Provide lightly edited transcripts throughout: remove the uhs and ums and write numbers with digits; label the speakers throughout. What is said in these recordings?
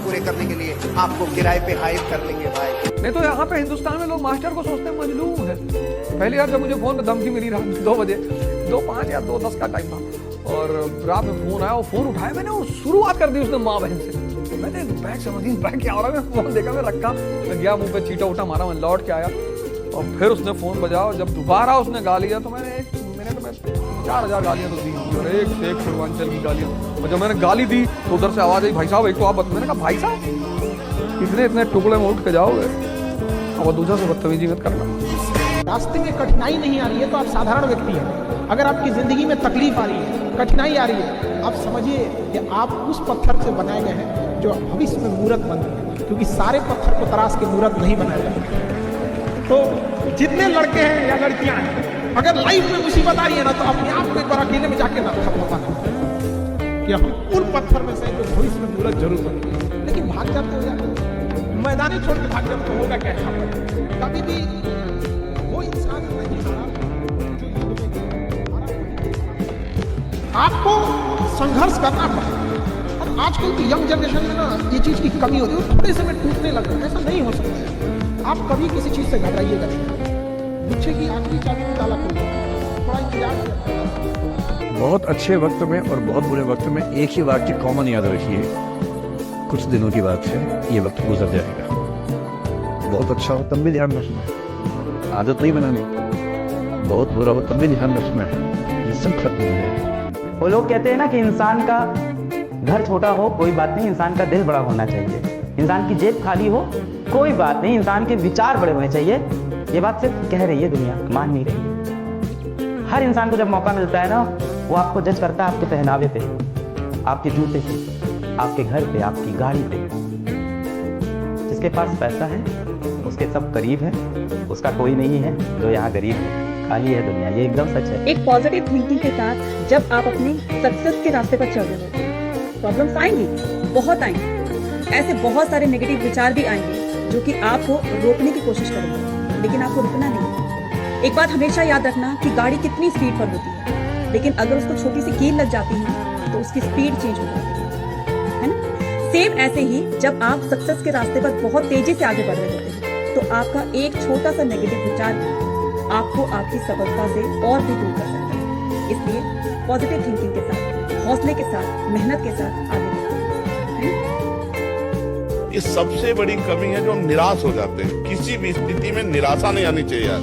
Speaker 1: पूरे करने के लिए आपको किराए पे हायर कर लेंगे भाई।
Speaker 2: नहीं तो यहाँ पे हिंदुस्तान में लोग मास्टर को सोचते हैं मजलूम है। पहली बार जब मुझे फोन पे धमकी मिली रात 2 बजे, 2:05 या 2:10 का टाइम था, और रात में फोन आया, वो फोन उठाया, मैंने वो शुरुआत कर दी उसने माँ बहन से। तो मैंने बैग समझी बैग क्या हो रहा है, मैं फोन देखा, मैं रखा, मैं गया मुंह पे चीटा उठा मारा, मैं लौट के आया और फिर उसने फोन बजाया, और जब दोबारा उसने गाली दिया तो मैंने 4,000 गालियां तो दी, और एक से एक पूर्वांचल की गालियां। और जब मैंने गाली दी तो उधर से आवाज आई, भाई साहब एक तो आप, मैंने कहा भाई साहब इतने टुकड़े में उठ के जाओगे और दूसरा से बदतमीजी मत करना।
Speaker 3: रास्ते में कठिनाई नहीं आ रही है तो आप साधारण व्यक्ति हैं। अगर आपकी जिंदगी में तकलीफ आ रही है, कठिनाई आ रही है, आप समझिए कि आप उस पत्थर से बनाए गए हैं जो भविष्य में मूर्त बने, क्योंकि सारे पत्थर को तराश के मूर्त नहीं बनाए जाते। तो जितने लड़के हैं या लड़कियां हैं, अगर लाइफ में मुसीबत आ रही है ना, तो अपने आप को एक बार अकेले में जाके ना खत्म कि हम उन पत्थर में से जो भविष्य में मूर्त जरूर बने। लेकिन भाग जाते हो यार, मैदानी छोड़ के भाग जाते तो होगा क्या? कभी भी वो इंसान नहीं आपको संघर्ष करना पड़ेगा। और आजकल की यंग जनरेशन में ना ये चीज की कमी हो रही है, थोड़े समय टूटने लग रहा है। ऐसा नहीं हो सकता। आप कभी किसी चीज से घबराइएगा नहीं। पीछे की आखिरी चाबी में ताला खोल, थोड़ा इंतजार करें।
Speaker 4: बहुत अच्छे वक्त में और बहुत बुरे वक्त में एक ही वाक्य कॉमन याद रखिए, कुछ दिनों की बात है, ये वक्त गुजर जाएगा। बहुत अच्छा हो तब भी ध्यान रखना, आदत नहीं बनानी। बहुत बुरा हो तब भी ध्यान रखना है, ये सब खत्म हो जाएगा।
Speaker 5: वो लोग कहते हैं ना कि इंसान का घर छोटा हो कोई बात नहीं, इंसान का दिल बड़ा होना चाहिए। इंसान की जेब खाली हो कोई बात नहीं, इंसान के विचार बड़े होने चाहिए। ये बात सिर्फ कह रही है दुनिया, मान नहीं रही। हर इंसान को जब मौका मिलता है ना, वो आपको जज करता है आपके पहनावे पे, आपके जूते पे, आपके घर पे, आपकी गाड़ी पे। जिसके पास पैसा है उसके सब करीब है, उसका कोई नहीं है जो यहाँ गरीब है। खाली है दुनिया, ये एकदम सच है।
Speaker 6: एक पॉजिटिव थिंकिंग के साथ जब आप अपनी सक्सेस के रास्ते पर चल रहे हो, प्रॉब्लम्स आएंगी, बहुत आएंगी। ऐसे बहुत सारे नेगेटिव विचार भी आएंगे जो कि आपको रोकने की कोशिश करेंगे, लेकिन आपको रुकना नहीं। एक बात हमेशा याद रखना कि गाड़ी कितनी स्पीड पर होती है, लेकिन अगर उसको छोटी सी कील लग जाती है तो उसकी स्पीड चेंज हो जाती है ना। सेम ऐसे ही जब आप सक्सेस के रास्ते पर बहुत तेजी से आगे बढ़ रहे होते हैं, तो आपका एक छोटा सा नेगेटिव विचार आपको आपकी सफलता से और भी दूर कर सकता है। इसलिए पॉजिटिव थिंकिंग के साथ, हौसले के साथ, मेहनत के साथ आगे बढ़ें।
Speaker 7: ये सबसे बड़ी कमी है जो हम निराश हो जाते हैं। किसी भी स्थिति में निराशा नहीं आनी चाहिए यार।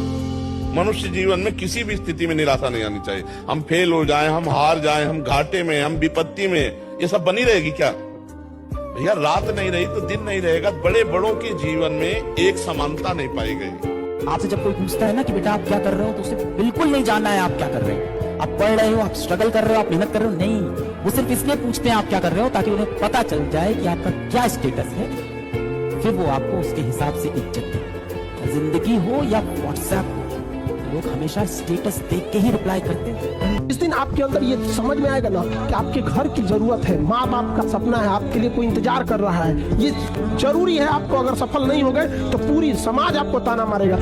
Speaker 7: मनुष्य जीवन में किसी भी स्थिति में निराशा नहीं आनी चाहिए। हम फेल हो जाएं, हम हार जाएं, हम घाटे में, हम विपत्ति में, ये सब बनी रहेगी क्या भैया? रात नहीं रही तो दिन नहीं रहेगा। बड़े बड़ों के जीवन में एक समानता नहीं पाई गई।
Speaker 8: आपसे जब कोई पूछता है ना कि बेटा आप क्या कर रहे हो, तो उसे बिल्कुल नहीं जानना है आप क्या कर रहे हो। आप पढ़ रहे हो, आप स्ट्रगल कर रहे हो, आप मेहनत कर रहे हो, नहीं। वो सिर्फ इसलिए पूछते हैं आप क्या कर रहे हो ताकि उन्हें पता चल जाए कि आपका क्या स्टेटस है, फिर वो आपको उसके हिसाब से इज्जत दे। जिंदगी हो या व्हाट्सएप, लोग हमेशा स्टेटस देख के ही रिप्लाई करते हैं।
Speaker 3: इस दिन आपके अंदर ये समझ में आएगा ना कि आपके घर की जरूरत है, माँ बाप का सपना है, आपके लिए कोई इंतजार कर रहा है, ये जरूरी है। आपको अगर सफल नहीं हो गए तो पूरी समाज आपको ताना मारेगा।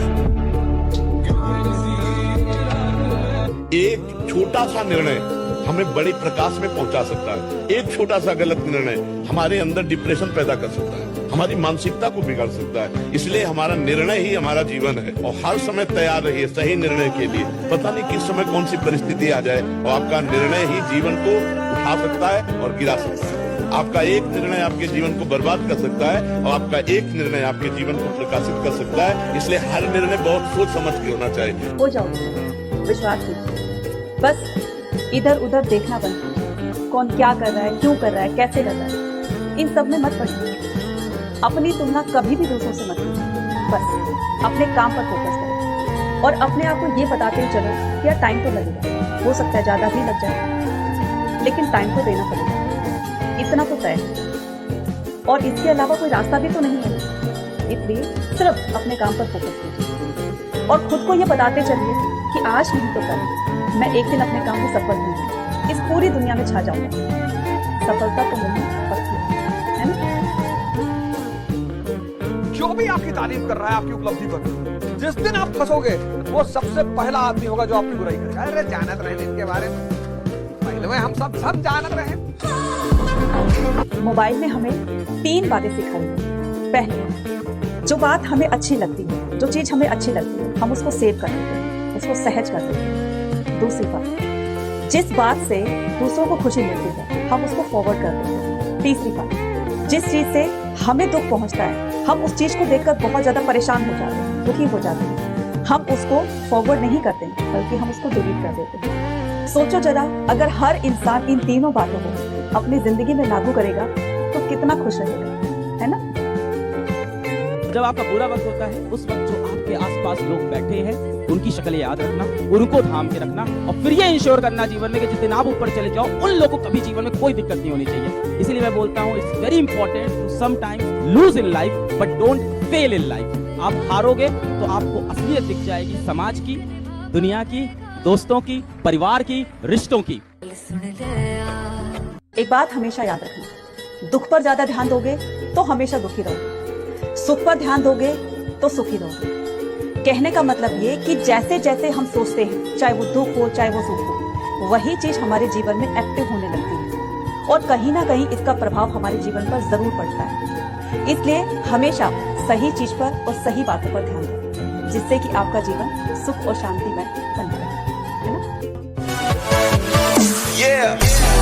Speaker 7: एक छोटा सा निर्णय हमें बड़े प्रकाश में पहुंचा सकता है। एक छोटा सा गलत निर्णय हमारे अंदर डिप्रेशन पैदा कर सकता है, हमारी मानसिकता को बिगाड़ सकता है। इसलिए हमारा निर्णय ही हमारा जीवन है, और हर समय तैयार रहिए सही निर्णय के लिए। पता नहीं किस समय कौन सी परिस्थिति आ जाए, और आपका निर्णय ही जीवन को उठा सकता है और गिरा सकता है। आपका एक निर्णय आपके जीवन को बर्बाद कर सकता है, और आपका एक निर्णय आपके जीवन को प्रकाशित कर सकता है। इसलिए हर निर्णय बहुत सोच समझ के होना चाहिए।
Speaker 6: हो जाओ, विश्वास कीजिए। बस इधर उधर देखना बंद करो। कौन क्या कर रहा है, क्यों कर रहा है, कैसे कर रहा है, इन सब में मत पड़िए। अपनी तुलना कभी भी दूसरों से मत कीजिए। बस अपने काम पर फोकस करो और अपने आप को ये बताते चलो कि यार टाइम तो लगेगा, हो सकता है ज्यादा भी लग जाए, लेकिन टाइम तो देना पड़ेगा, इतना तो तय है। और इसके अलावा कोई रास्ता भी तो नहीं है। इसलिए सिर्फ अपने काम पर फोकस कीजिए और खुद को ये बताते चलिए कि आज नहीं तो कल मैं एक दिन अपने काम में सफल हूँ, इस पूरी दुनिया में छा जाऊंगा। सफलता तो मिलनी पक्की है ना।
Speaker 2: जो भी आपकी तारीफ कर रहा है आपकी उपलब्धि पर, जिस दिन आप फंसोगे वो सबसे पहला आदमी होगा जो आपकी बुराई करेगा। अरे जानत रहे इनके बारे में, पहले में हम सब जानत रहे।
Speaker 6: मोबाइल ने हमें 3 बातें सिखाई हैं। पहले, जो बात हमें अच्छी लगती है, जो चीज़ हमें अच्छी लगती है, हम उसको सेव कर देते हैं, उसको सहज कर देते हैं। दूसरी बात, जिस बात से दूसरों को खुशी मिलती है, हम उसको फॉरवर्ड कर देते हैं। तीसरी बात, जिस चीज़ से हमें दुख पहुंचता है, हम उस चीज़ को देखकर बहुत ज़्यादा परेशान हो जाते हैं, दुखी हो जाते हैं, हम उसको फॉरवर्ड नहीं करते हैं, बल्कि हम उसको डिलीट कर देते हैं। सोचो जरा, अगर हर इंसान इन तीनों बातों को अपनी जिंदगी में लागू करेगा तो कितना खुश रहेगा, है ना?
Speaker 8: जब आपका बुरा वक्त होता है, उस वक्त जो आपके आसपास लोग बैठे हैं, उनकी शक्लें याद रखना, उनको थाम के रखना, और फिर ये इंश्योर करना जीवन में कि जिस दिन आप ऊपर चले जाओ, उन लोगों को कभी जीवन में कोई दिक्कत नहीं होनी चाहिए। इसीलिए मैं बोलता हूँ, it's very important to sometimes lose in life but don't fail in life. आप हारोगे तो आपको असलियत दिख जाएगी, समाज की, दुनिया की, दोस्तों की, परिवार की, रिश्तों की।
Speaker 6: एक बात हमेशा याद रखना, दुख पर ज्यादा ध्यान दोगे तो हमेशा दुखी रहोगे, सुख पर ध्यान दोगे तो सुखी रहोगे। कहने का मतलब ये कि जैसे जैसे हम सोचते हैं, चाहे वो दुख हो चाहे वो सुख हो, वही चीज हमारे जीवन में एक्टिव होने लगती है और कहीं ना कहीं इसका प्रभाव हमारे जीवन पर जरूर पड़ता है। इसलिए हमेशा सही चीज पर और सही बातों पर ध्यान दें, जिससे कि आपका जीवन सुख और शांति में बना रहे, है ना?
Speaker 1: Yeah.